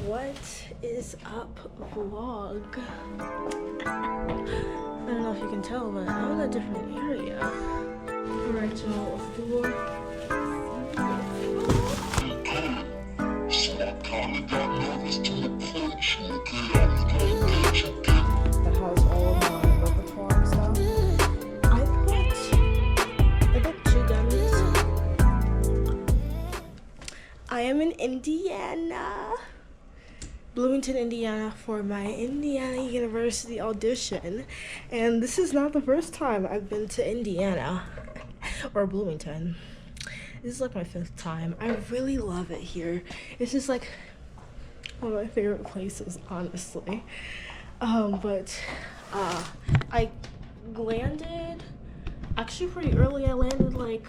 What is up, vlog? I don't know if you can tell, but I'm in a different area. Alright, y'all, the house all of my repertoire and stuff. I put 2 gummies. I am in Indiana. Bloomington, Indiana for my Indiana University audition, and this is not the first time I've been to Indiana or Bloomington. This is like my 5th time. I really love it here. It's just like one of my favorite places, honestly. I landed actually pretty early. I landed like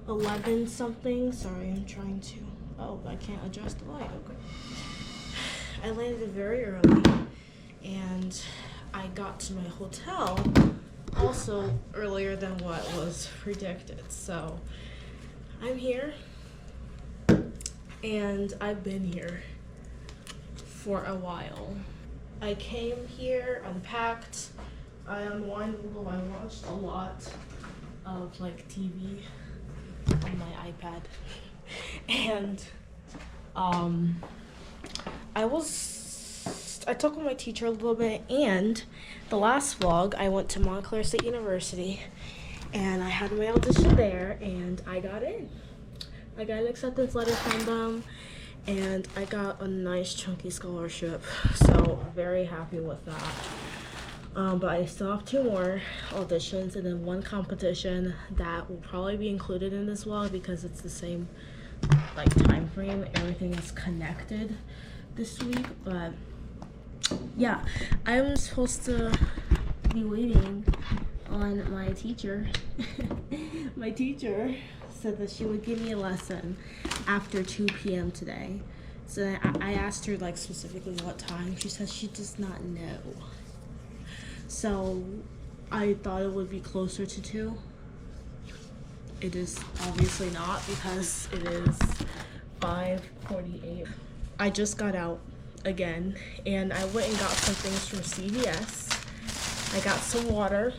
11 something. Sorry, I'm trying to, oh, I can't adjust the light. Okay. I landed very early, and I got to my hotel also earlier than what was predicted. So I'm here, and I've been here for a while. I came here, unpacked, I unwound a little. I watched a lot of like TV on my iPad, and I talked with my teacher a little bit, and the last vlog I went to Montclair State University and I had my audition there, and I got in. I got an acceptance letter from them, and I got a nice chunky scholarship, so I'm very happy with that. But I still have 2 more auditions and then 1 competition that will probably be included in this vlog because it's the same like time frame. Everything is connected this week, but yeah, I'm supposed to be waiting on my teacher. My teacher said that she would give me a lesson after 2 p.m. today. So I asked her like specifically what time. She said she does not know. So I thought it would be closer to 2. It is obviously not because it is 5:48. I just got out again, and I went and got some things from CVS. I got some water,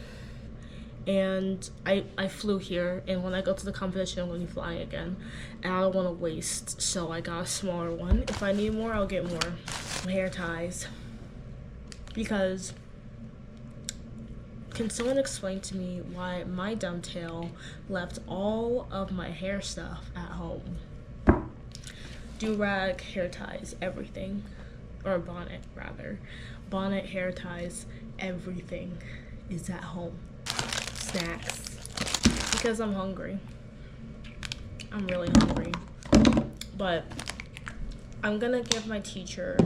and I flew here, and when I go to the competition, I'm going to be flying again, and I don't want to waste, so I got a smaller one. If I need more, I'll get more. Hair ties, because can someone explain to me why my dumb tail left all of my hair stuff at home? Do-rag, hair ties, everything. Or bonnet, rather. Bonnet, hair ties, everything is at home. Snacks. Because I'm hungry. I'm really hungry. But I'm gonna give my teacher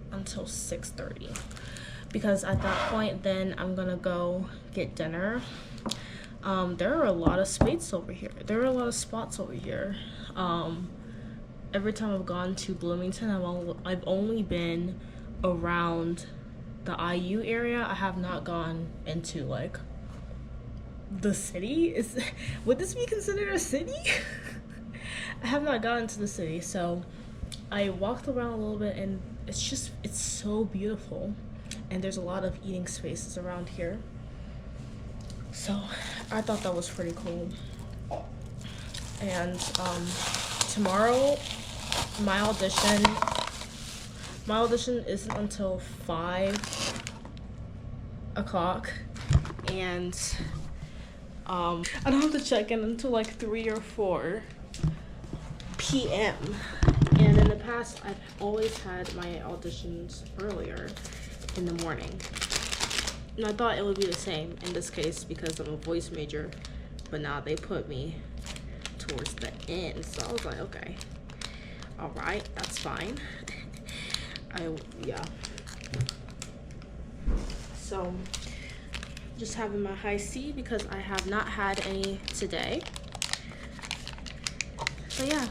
until 6:30. Because at that point, then I'm gonna go get dinner. There are a lot of spaces over here. There are a lot of spots over here. Every time I've gone to Bloomington, I've only been around the IU area. I have not gone into like the city. Would this be considered a city? I have not gone to the city, so I walked around a little bit, and it's so beautiful. And there's a lot of eating spaces around here. So I thought that was pretty cool. And tomorrow, my audition isn't until 5 o'clock, and I don't have to check in until like 3 or 4 p.m. And in the past, I've always had my auditions earlier in the morning, and I thought it would be the same in this case because I'm a voice major, but now they put me towards the end, so I was like, okay, all right, that's fine. Yeah, so just having my high C because I have not had any today. So yeah,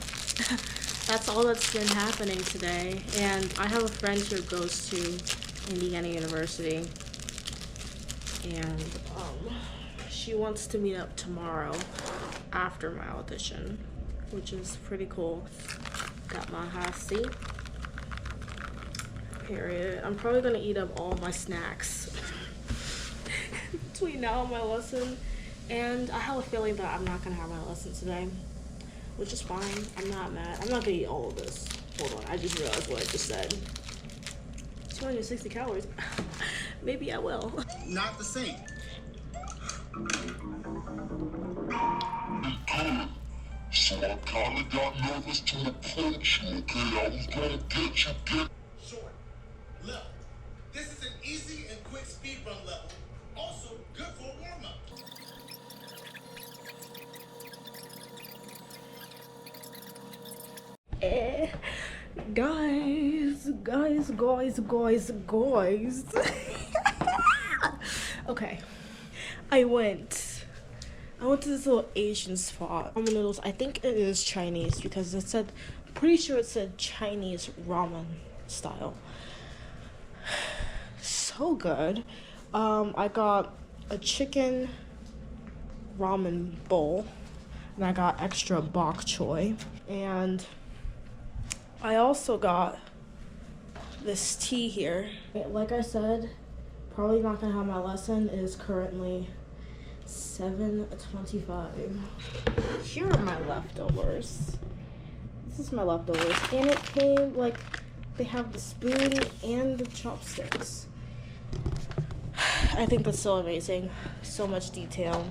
that's all that's been happening today. And I have a friend who goes to Indiana University, and she wants to meet up tomorrow after my audition, which is pretty cool. Got my high C. Period. I'm probably gonna eat up all my snacks between now and my lesson. And I have a feeling that I'm not gonna have my lesson today, which is fine. I'm not mad. I'm not gonna eat all of this. Hold on, I just realized what I just said. 260 calories. Maybe I will. Not the same. So I kinda got nervous to approach you, okay? I was gonna get you. Short, level. This is an easy and quick speed run level. Also good for a warm-up. Guys. Okay, I went to this little Asian spot. Ramen noodles. I think it is Chinese because it said, pretty sure it said Chinese ramen style. So good. I got a chicken ramen bowl, and I got extra bok choy, and I also got this tea here. Like I said, probably not gonna have my lesson. It is currently 7:25. Here are my leftovers. This is my leftovers, and it came like they have the spoon and the chopsticks. I think that's so amazing. So much detail,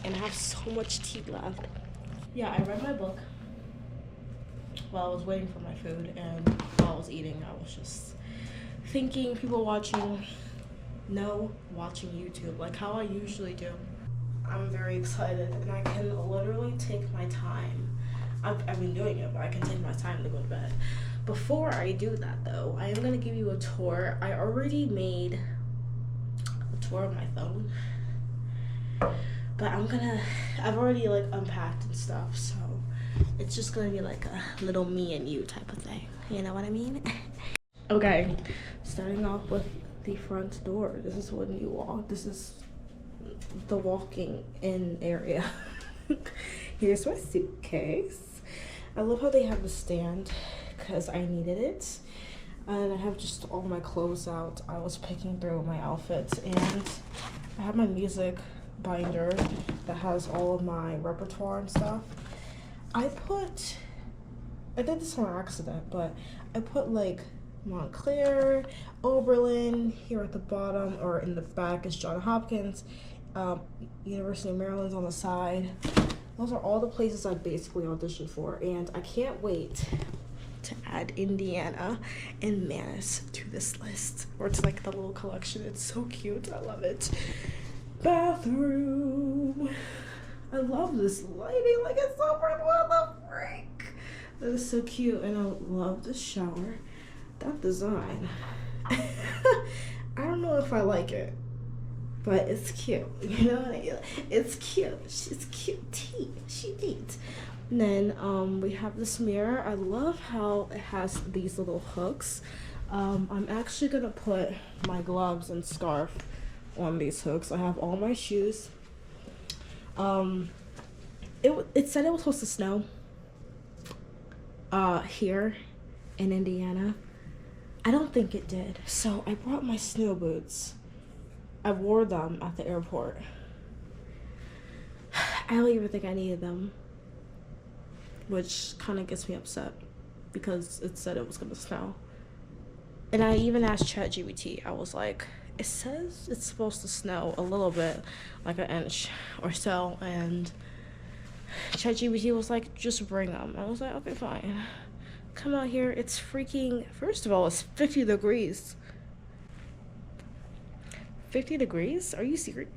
and I have so much tea left. Yeah, I read my book while I was waiting for my food, and while I was eating, I was just thinking, people watching, no, watching YouTube, like how I usually do. I'm very excited, and I can literally take my time. I've been doing it, but I can take my time to go to bed. Before I do that, though, I am going to give you a tour. I already made a tour of my phone, but I've already like unpacked and stuff, so it's just going to be like a little me and you type of thing. You know what I mean? Okay, starting off with the front door. This is when you walk. This is the walking in area. Here's my suitcase. I love how they have the stand because I needed it. And I have just all my clothes out. I was picking through my outfits, and I have my music binder that has all of my repertoire and stuff. I did this on accident, but I put like Montclair, Oberlin here at the bottom, or in the back is Johns Hopkins, University of Maryland's on the side. Those are all the places I basically auditioned for, and I can't wait to add Indiana and Manus to this list, or to like the little collection. It's so cute. I love it. Bathroom. I love this lighting. Like, it's so bright. What the frick? That is so cute, and I love the shower. That design. I don't know if I like it, but it's cute. You know what I mean? It's cute. She's cute. She neat. And then we have this mirror. I love how it has these little hooks. I'm actually gonna put my gloves and scarf on these hooks. I have all my shoes. It said it was supposed to snow here in Indiana. I don't think it did. So I brought my snow boots. I wore them at the airport. I don't even think I needed them, which kind of gets me upset because it said it was gonna snow. And I even asked ChatGPT. I was like, it says it's supposed to snow a little bit, like an inch or so, and ChatGPT was like, just bring them. I was like, okay, fine. Come out here. It's freaking, first of all, it's 50 degrees. 50 degrees? Are you serious?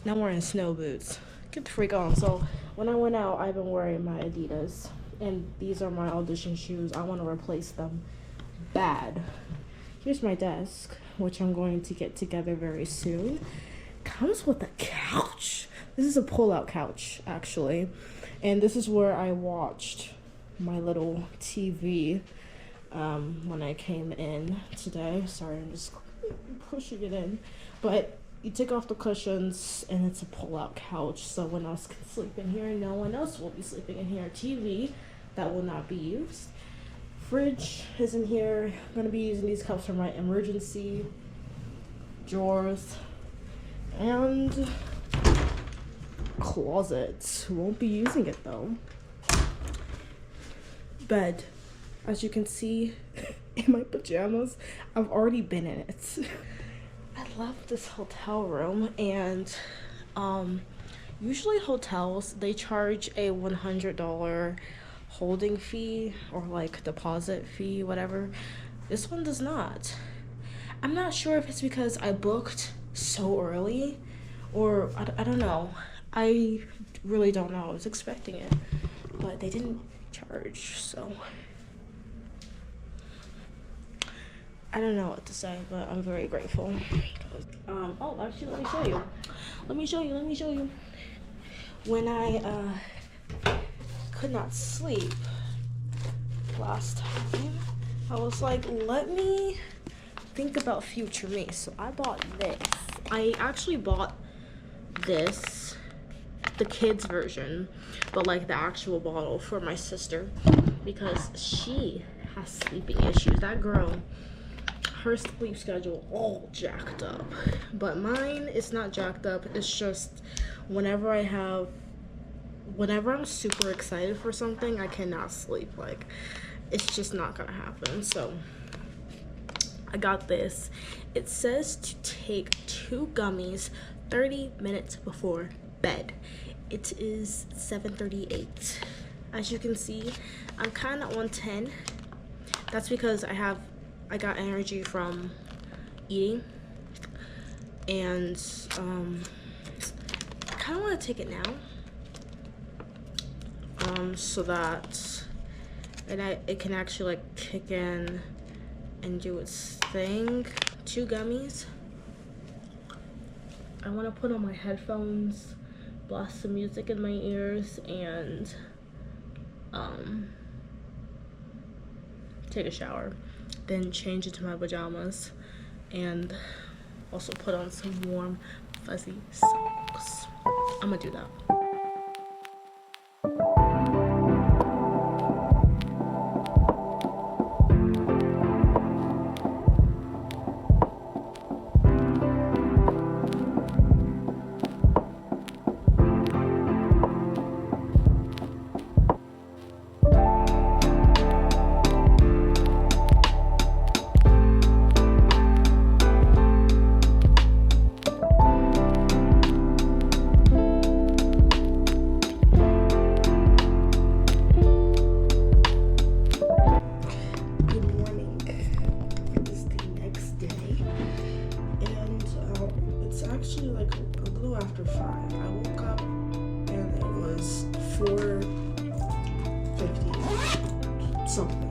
Now I'm wearing snow boots. Get the freak on. So when I went out, I've been wearing my Adidas, and these are my audition shoes. I want to replace them bad. Here's my desk, which I'm going to get together very soon. Comes with a couch. This is a pull-out couch, actually, and this is where I watched my little TV when I came in today. Sorry, I'm just pushing it in, but you take off the cushions and it's a pull-out couch, so one else can sleep in here. No one else will be sleeping in here. TV that will not be used. Fridge is in here. I'm gonna be using these cups for my emergency drawers. And closet. Won't be using it though. Bed. As you can see in my pajamas, I've already been in it. I love this hotel room, and usually hotels, they charge a $100 holding fee or like deposit fee, whatever. This one does not. I'm not sure if it's because I booked so early, or I don't know. I really don't know. I was expecting it, but they didn't charge, so I don't know what to say, but I'm very grateful. Oh, actually, let me show you. When I could not sleep last time, I was like, let me think about future me. So I bought this. I actually bought this, the kids version, but like the actual bottle for my sister, because she has sleeping issues. That girl, her sleep schedule all jacked up, but mine is not jacked up. It's just whenever I'm super excited for something, I cannot sleep. Like, it's just not gonna happen. So I got this. It says to take 2 gummies 30 minutes before bed. It is 7:38. As you can see, I'm kind of on 10. That's because I got energy from eating, and I kind of want to take it now, so that it can actually like kick in and do its thing. 2 gummies. I want to put on my headphones, blast some music in my ears, and take a shower, then change into my pajamas, and also put on some warm fuzzy socks. I'm gonna do that. Actually like a little after 5. I woke up and it was 4:50 something.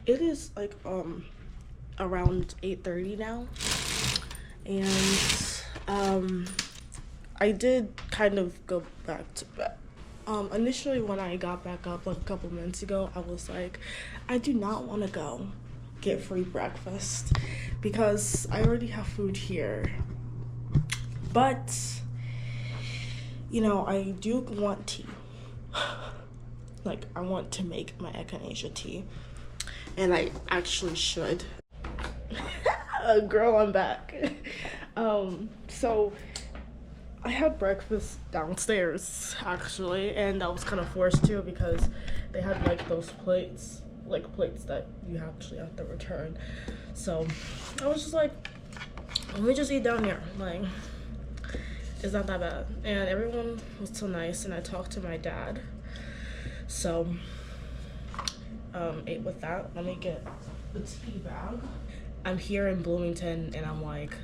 It is like around 8:30 now, and I did kind of go back to bed. Initially when I got back up like a couple minutes ago, I was like, I do not want to go get free breakfast because I already have food here. But you know, I do want tea. Like, I want to make my echinacea tea. And I actually should. Girl, I'm back. So I had breakfast downstairs actually, and I was kind of forced to because they had like those plates, like plates that you actually have to return. So I was just like, let me just eat down here. Like, it's not that bad. And everyone was so nice, and I talked to my dad. So ate with that. Let me get the tea bag. I'm here in Bloomington, and I'm like,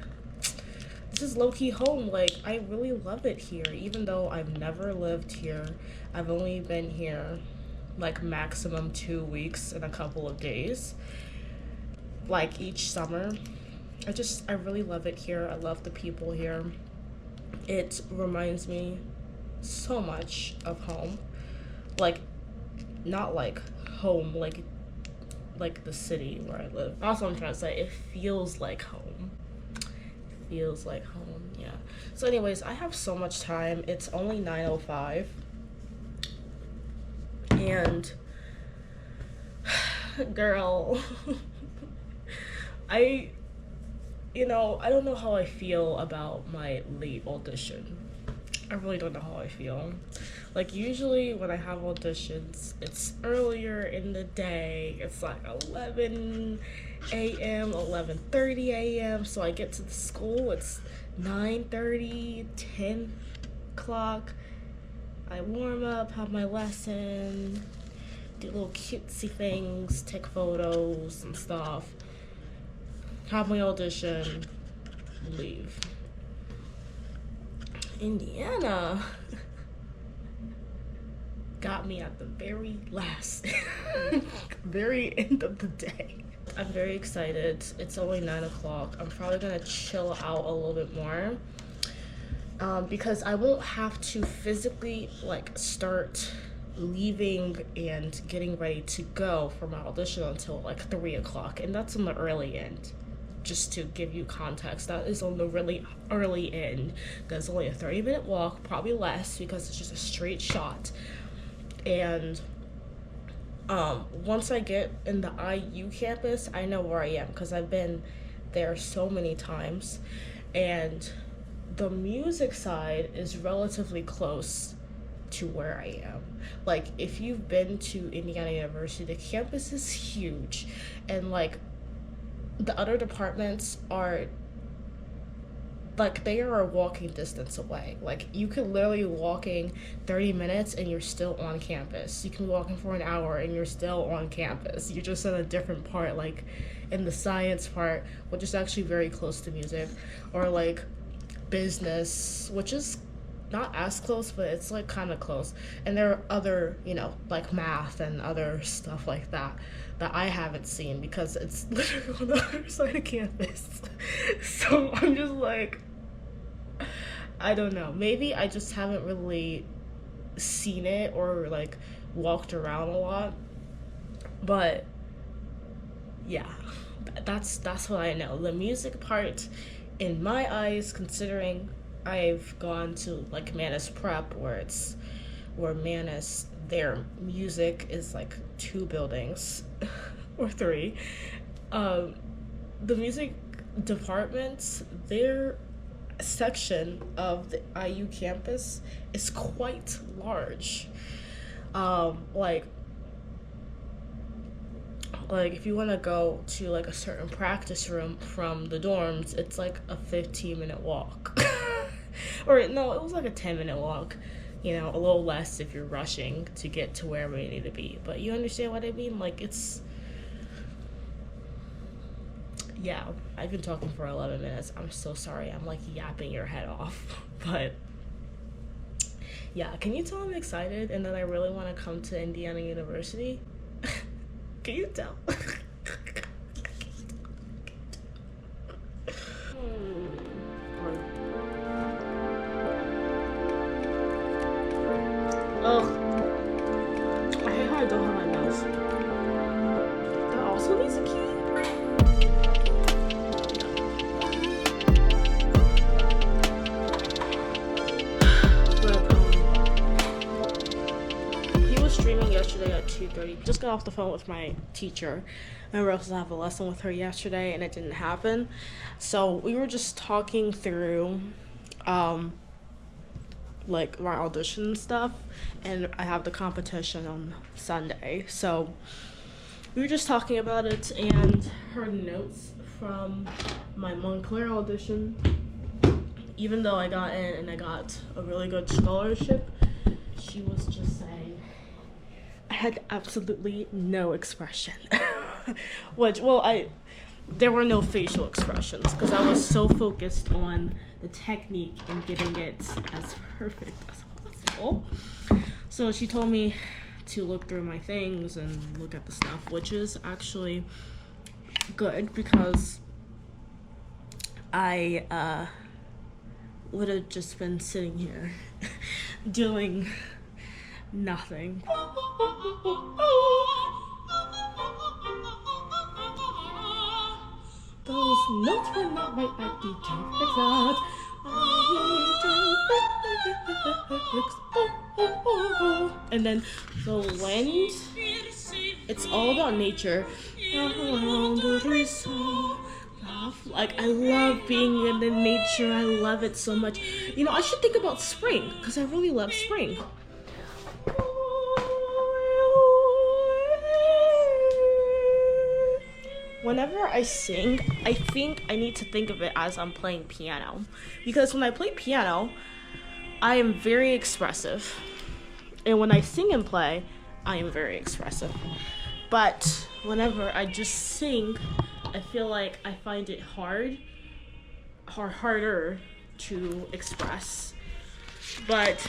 this is low-key home. Like, I really love it here, even though I've never lived here. I've only been here like maximum 2 weeks and a couple of days, like each summer. I really love it here. I love the people here. It reminds me so much of home. Like, not like home, like the city where I live. Also, I'm trying to say, it feels like home. Feels like home, yeah. So anyways, I have so much time. It's only 9:05. And girl, I don't know how I feel about my late audition. I really don't know how I feel. Like, usually when I have auditions, it's earlier in the day. It's like 11 a.m., 11:30 a.m. So I get to the school, it's 9:30, 10 o'clock. I warm up, have my lesson, do little cutesy things, take photos and stuff, have my audition, leave. Indiana got me at the very last, very end of the day. I'm very excited. It's only 9 o'clock. I'm probably gonna chill out a little bit more because I won't have to physically like start leaving and getting ready to go for my audition until like 3 o'clock, and that's on the early end. Just to give you context, that is on the really early end. There's only a 30-minute walk, probably less because it's just a straight shot. And once I get in the IU campus, I know where I am because I've been there so many times. And the music side is relatively close to where I am. Like, if you've been to Indiana University, the campus is huge, and like the other departments are like, they are a walking distance away. Like, you could literally walking 30 minutes and you're still on campus. You can be walking for an hour and you're still on campus. You're just in a different part, like in the science part, which is actually very close to music, or like business, which is not as close, but it's like kind of close. And there are other, like math and other stuff like that I haven't seen because it's literally on the other side of campus. So I'm just like, I don't know. Maybe I just haven't really seen it or like walked around a lot. But yeah, that's what I know. The music part, in my eyes, considering I've gone to like Manus Prep, where Manus, their music is like 2 buildings or 3. The music departments, their section of the IU campus is quite large. Like if you want to go to like a certain practice room from the dorms, it's like a 15-minute walk. Or no, it was like a 10-minute walk, a little less if you're rushing to get to wherever you need to be. But you understand what I mean? Like, it's, yeah, I've been talking for 11 minutes. I'm so sorry. I'm like yapping your head off. But yeah, can you tell I'm excited and that I really want to come to Indiana University? Can you tell? Ugh. I hate how I don't have my mouse. That also needs a key. But he was streaming yesterday at 2:30. Just got off the phone with my teacher. I was supposed to have a lesson with her yesterday and it didn't happen. So we were just talking through like my audition stuff, and I have the competition on Sunday, so we were just talking about it, and her notes from my Montclair audition, even though I got in and I got a really good scholarship, she was just saying I had absolutely no expression. There were no facial expressions because I was so focused on the technique and getting it as perfect as possible. So she told me to look through my things and look at the stuff, which is actually good because I would have just been sitting here doing nothing. Those notes were not right at the perfect spot. And then the wind, it's all about nature. Like, I love being in the nature. I love it so much. You know, I should think about spring, because I really love spring. Whenever I sing, I think I need to think of it as I'm playing piano. Because when I play piano, I am very expressive. And when I sing and play, I am very expressive. But whenever I just sing, I feel like I find it harder to express. But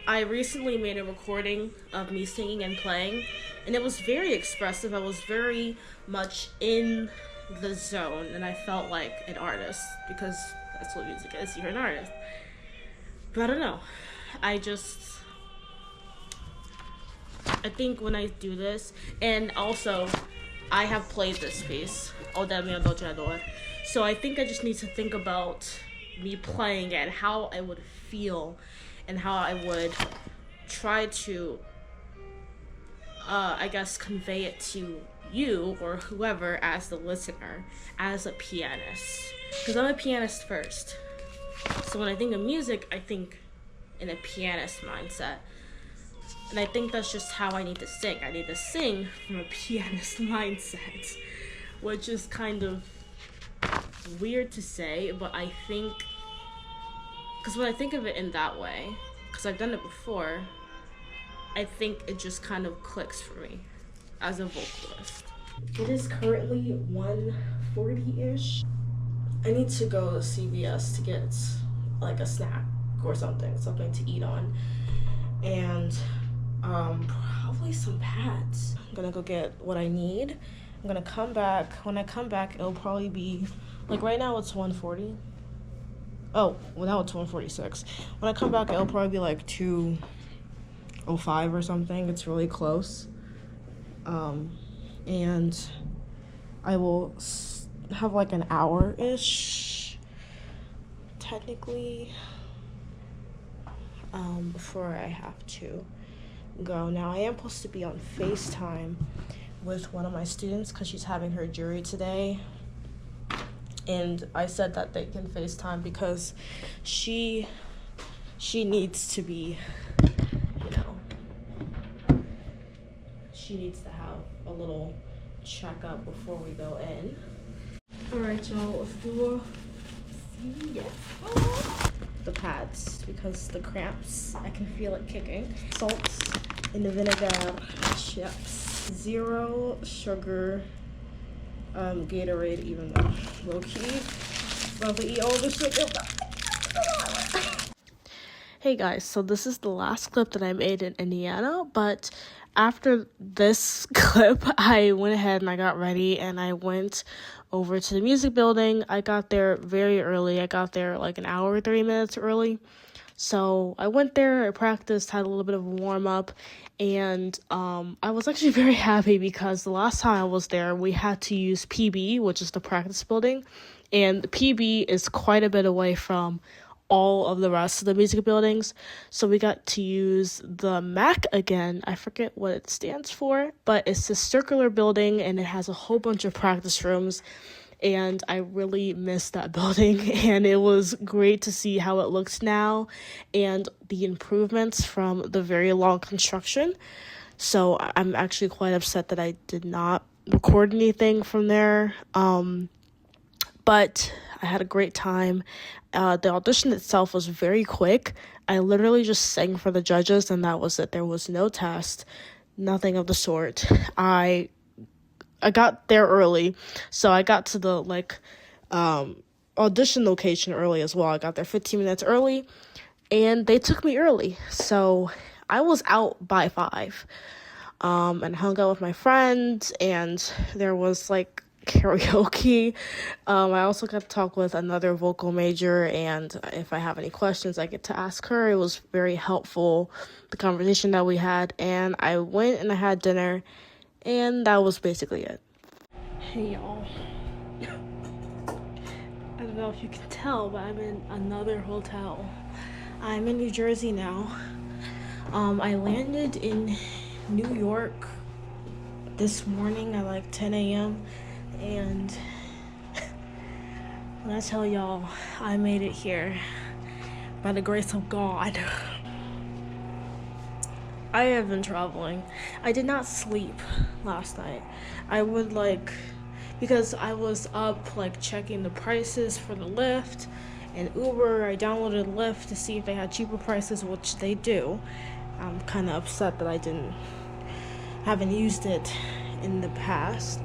I recently made a recording of me singing and playing, and it was very expressive. I was very much in the zone, and I felt like an artist, because that's what music is. You're an artist. But I don't know. I think when I do this, and also I have played this piece, so I think I just need to think about me playing it and how I would feel and how I would try to I guess convey it to you or whoever as the listener, as a pianist, because I'm a pianist first. So when I think of music, I think in a pianist mindset. And I think that's just how I need to sing. I need to sing from a pianist mindset, which is kind of weird to say, but I think, because when I think of it in that way, because I've done it before, I think it just kind of clicks for me as a vocalist. It is currently 1:40-ish. I need to go to CVS to get like a snack or something to eat on. And probably some pads. I'm gonna go get what I need. I'm gonna come back. When I come back, it'll probably be, like, right now it's 1:40. Oh, well, now it's 1:46. When I come back, it'll probably be like 2:05 or something. It's really close. And I will have like an hour-ish, technically, before I have to go. Now, I am supposed to be on FaceTime with one of my students because she's having her jury today. And I said that they can FaceTime because she needs to be, she needs to have a little checkup before we go in. Alright, y'all, let's do the pads, because the cramps, I can feel it kicking. Salts in the vinegar chips. 0 sugar Gatorade, even though low-key love to eat all the sugar. Hey guys, so this is the last clip that I made in Indiana, but after this clip, I went ahead and I got ready and I went over to the music building. I got there very early. I got there like an hour, 30 minutes early. So I went there, I practiced, had a little bit of a warm-up, and I was actually very happy because the last time I was there, we had to use PB, which is the practice building, and PB is quite a bit away from all of the rest of the music buildings, so we got to use the MAC again. I forget what it stands for, but it's a circular building, and it has a whole bunch of practice rooms, and I really missed that building, and it was great to see how it looks now and the improvements from the very long construction. So I'm actually quite upset that I did not record anything from there, but I had a great time. The audition itself was very quick. I literally just sang for the judges, and that was it. There was no test, nothing of the sort. I got there early, so I got to the audition location early as well. I got there 15 minutes early, and they took me early, so I was out by 5, and hung out with my friends, and there was karaoke. I also got to talk with another vocal major, and if I have any questions, I get to ask her. It was very helpful, the conversation that we had, and I went and I had dinner, and that was basically it. Hey y'all. I don't know if you can tell, but I'm in another hotel. I'm in New Jersey now. I landed in New York this morning at like 10 a.m. and when I tell y'all, I made it here by the grace of God. I have been traveling. I did not sleep last night. I would because I was up checking the prices for the Lyft and Uber. I downloaded Lyft to see if they had cheaper prices, which they do. I'm kind of upset that I haven't used it in the past,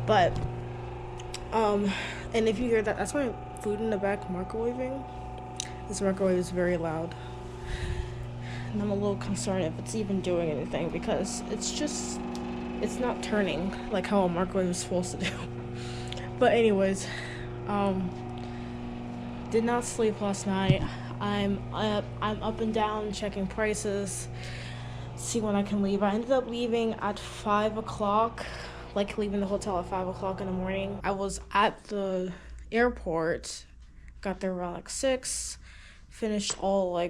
but and if you hear that, that's my food in the back microwaving. This microwave is very loud, and I'm a little concerned if it's even doing anything because it's not turning like how a microwave is supposed to do. But anyways, did not sleep last night. I'm up and down checking prices, see when I can leave. I ended up leaving at 5 o'clock, leaving the hotel at 5 o'clock in the morning. I was at the airport, got there around 6, finished all I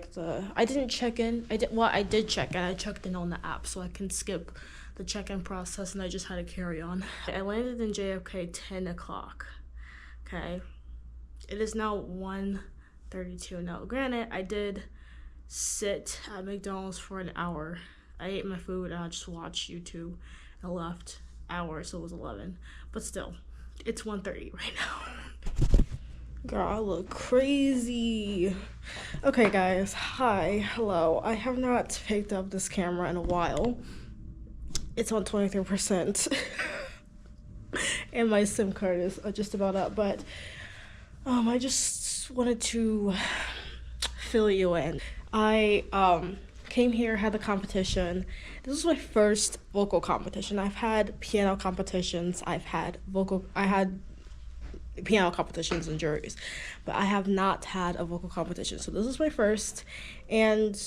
didn't check in. I did check in. I checked in on the app so I can skip the check-in process, and I just had to carry on. I landed in JFK 10 o'clock. Okay. It is now 1:32. Now, granted, I did sit at McDonald's for an hour. I ate my food and I just watched YouTube. I left hour, so it was 11. But still, it's 1:30 right now. Girl, I look crazy. Okay, guys. Hi. Hello. I have not picked up this camera in a while. It's on 23%. And my SIM card is just about up. But I just wanted to fill you in. I came here, had the competition. This was my first vocal competition. I've had piano competitions. I had piano competitions and juries, but I have not had a vocal competition. So this was my first, and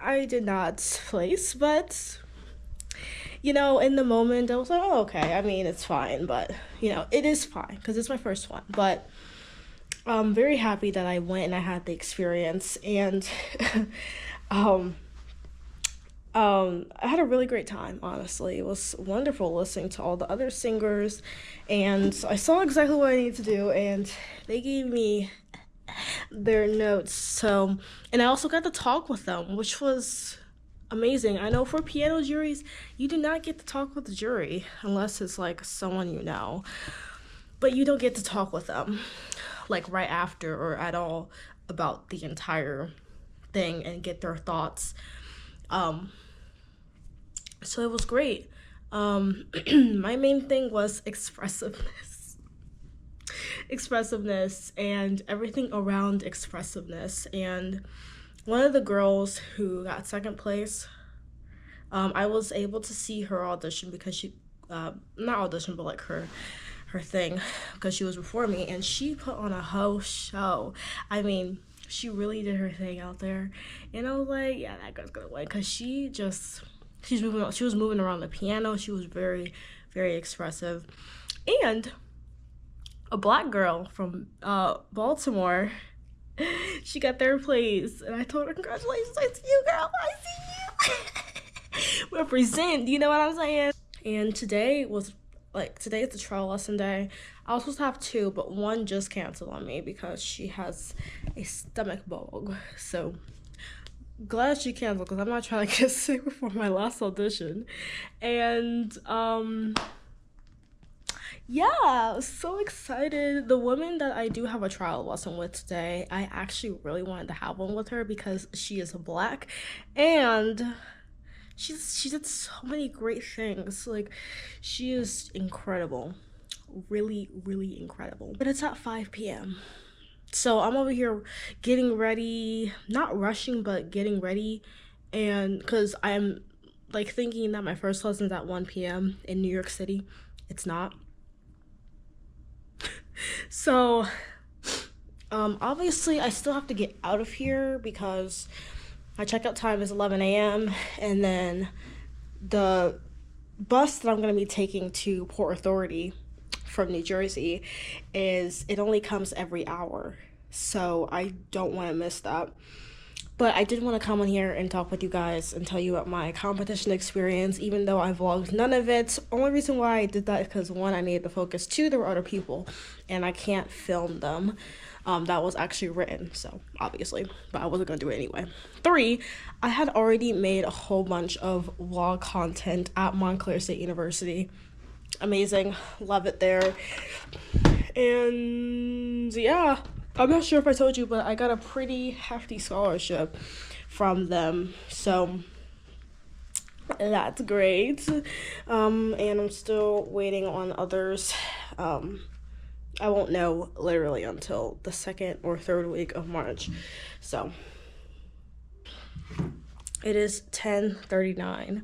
I did not place, but in the moment I was like, oh, okay. I mean, it's fine, but it is fine because it's my first one. But I'm very happy that I went and I had the experience, and I had a really great time, honestly. It was wonderful listening to all the other singers, and I saw exactly what I needed to do, and they gave me their notes. So, and I also got to talk with them, which was amazing. I know for piano juries, you do not get to talk with the jury unless it's someone you know, but you don't get to talk with them right after or at all about the entire thing and get their thoughts. So it was great. My main thing was expressiveness and everything around expressiveness. And one of the girls who got second place, I was able to see her audition because she not audition, but her thing, because she was before me, and she put on a whole show. I mean, she really did her thing out there, and I was like, yeah, that girl's gonna win, because she was moving around the piano. She was very, very expressive. And a black girl from Baltimore, she got third place, and I told her, congratulations, I see you, girl, I see you. Represent, you know what I'm saying? And today is the trial lesson day. I was supposed to have 2, but one just canceled on me because she has a stomach bug. So glad she canceled, because I'm not trying to get sick before my last audition. And yeah, so excited. The woman that I do have a trial lesson with today, I actually really wanted to have one with her because she is black, and she did so many great things. She is incredible, really, really incredible. But it's at 5 p.m. So I'm over here getting ready, not rushing, but getting ready. And because I'm thinking that my first lesson's at 1 p.m. in New York City. It's not. So, obviously I still have to get out of here because my checkout time is 11 a.m. and then the bus that I'm going to be taking to Port Authority from New Jersey it only comes every hour. So I don't want to miss that. But I did want to come on here and talk with you guys and tell you about my competition experience, even though I vlogged none of it. Only reason why I did that is because, one, I needed to focus. Two, there were other people, and I can't film them. That was actually written, so obviously, but I wasn't going to do it anyway. Three, I had already made a whole bunch of vlog content at Montclair State University. Amazing. Love it there. And yeah. I'm not sure if I told you, but I got a pretty hefty scholarship from them, so that's great. And I'm still waiting on others. I won't know literally until the 2nd or 3rd week of March. So it is 10:39.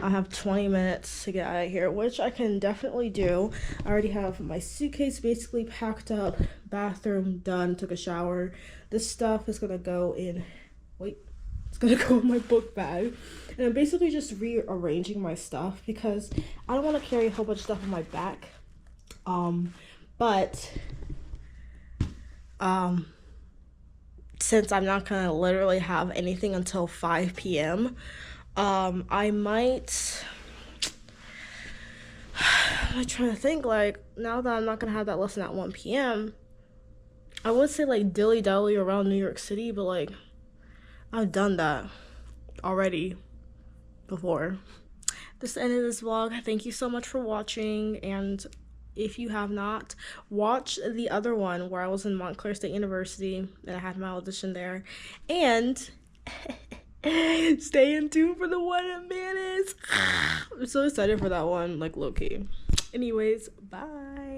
I have 20 minutes to get out of here, which I can definitely do. I already have my suitcase basically packed up, bathroom done, took a shower. This stuff is gonna go in, it's gonna go in my book bag. And I'm basically just rearranging my stuff because I don't want to carry a whole bunch of stuff on my back. But since I'm not gonna literally have anything until 5 p.m., I might, I'm trying to think, like, now that I'm not gonna have that lesson at 1 p.m., I would say, like, dilly-dally around New York City, but, like, I've done that already before. This is the end of this vlog. Thank you so much for watching, and if you have not, watch the other one where I was in Montclair State University and I had my audition there. And stay in tune for the one in Manus. I'm so excited for that one, like, low-key. Anyways, bye.